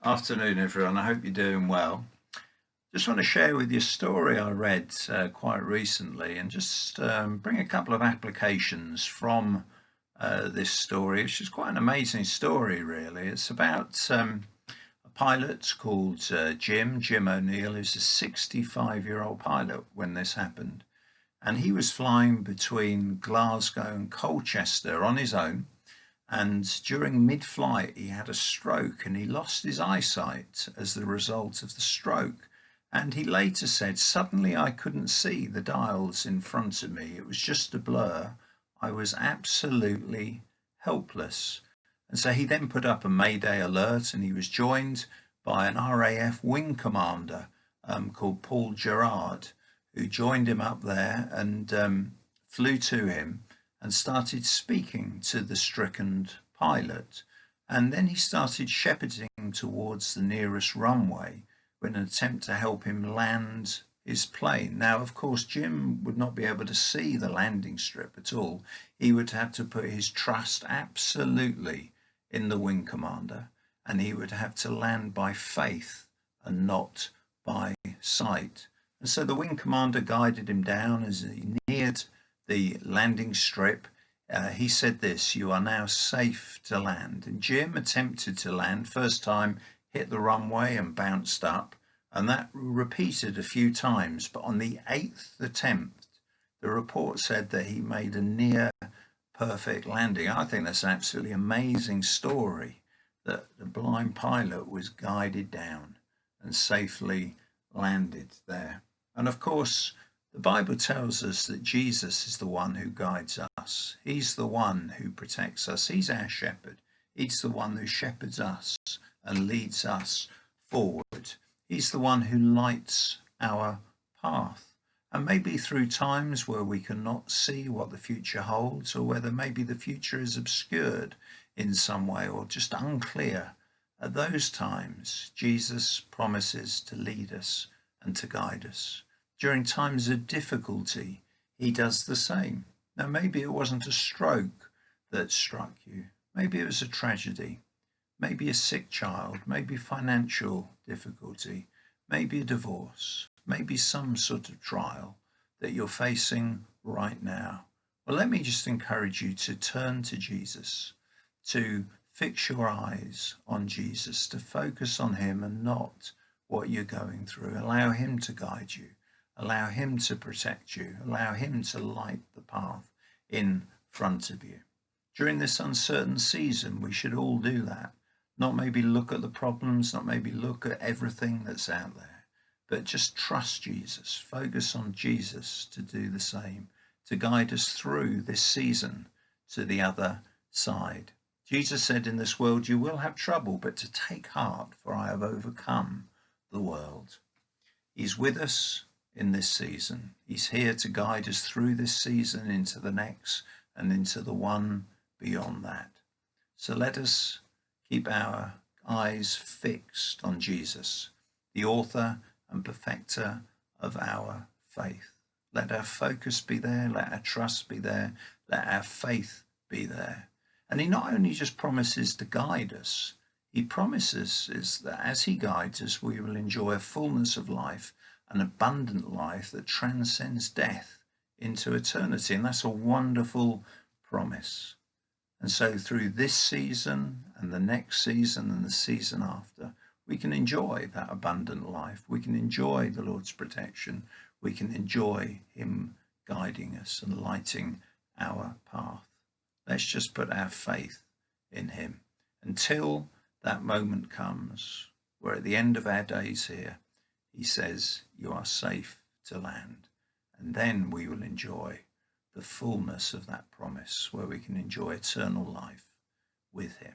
Afternoon, everyone. I hope you're doing well. Just want to share with you a story I read quite recently and just bring a couple of applications from this story, which is quite an amazing story, really. It's about a pilot called Jim O'Neill, who's a 65-year-old pilot when this happened. And he was flying between Glasgow and Colchester on his own. And during mid-flight, he had a stroke and he lost his eyesight as the result of the stroke. And he later said, suddenly I couldn't see the dials in front of me. It was just a blur. I was absolutely helpless. And so he then put up a Mayday alert and he was joined by an RAF wing commander called Paul Gerard, who joined him up there and flew to him and started speaking to the stricken pilot. And then he started shepherding towards the nearest runway in an attempt to help him land his plane. Now, of course, Jim would not be able to see the landing strip at all. He would have to put his trust absolutely in the wing commander, and he would have to land by faith and not by sight. And so the wing commander guided him down as he neared the landing strip. He said this, "You are now safe to land." And Jim attempted to land. First time, hit the runway and bounced up. And that repeated a few times. But on the 8th attempt, the report said that he made a near perfect landing. I think that's an absolutely amazing story, that the blind pilot was guided down and safely landed there. And of course, the Bible tells us that Jesus is the one who guides us. He's the one who protects us. He's our shepherd. He's the one who shepherds us and leads us forward. He's the one who lights our path. And maybe through times where we cannot see what the future holds, or whether maybe the future is obscured in some way or just unclear, at those times, Jesus promises to lead us and to guide us. During times of difficulty, he does the same. Now, maybe it wasn't a stroke that struck you. Maybe it was a tragedy. Maybe a sick child. Maybe financial difficulty. Maybe a divorce. Maybe some sort of trial that you're facing right now. Well, let me just encourage you to turn to Jesus, to fix your eyes on Jesus, to focus on him and not what you're going through. Allow him to guide you. Allow him to protect you. Allow him to light the path in front of you. During this uncertain season, we should all do that. Not maybe look at the problems, not maybe look at everything that's out there, but just trust Jesus. Focus on Jesus to do the same, to guide us through this season to the other side. Jesus said, in this world you will have trouble, but to take heart, for I have overcome the world. He's with us in this season. He's here to guide us through this season into the next and into the one beyond that. So let us keep our eyes fixed on Jesus, the author and perfecter of our faith. Let our focus be there. Let our trust be there. Let our faith be there. And he not only just promises to guide us, he promises is that as he guides us, we will enjoy a fullness of life, an abundant life that transcends death into eternity. And that's a wonderful promise. And so through this season and the next season and the season after, we can enjoy that abundant life. We can enjoy the Lord's protection. We can enjoy him guiding us and lighting our path. Let's just put our faith in him until that moment comes where at the end of our days here, he says, you are safe to land. And then we will enjoy the fullness of that promise where we can enjoy eternal life with him.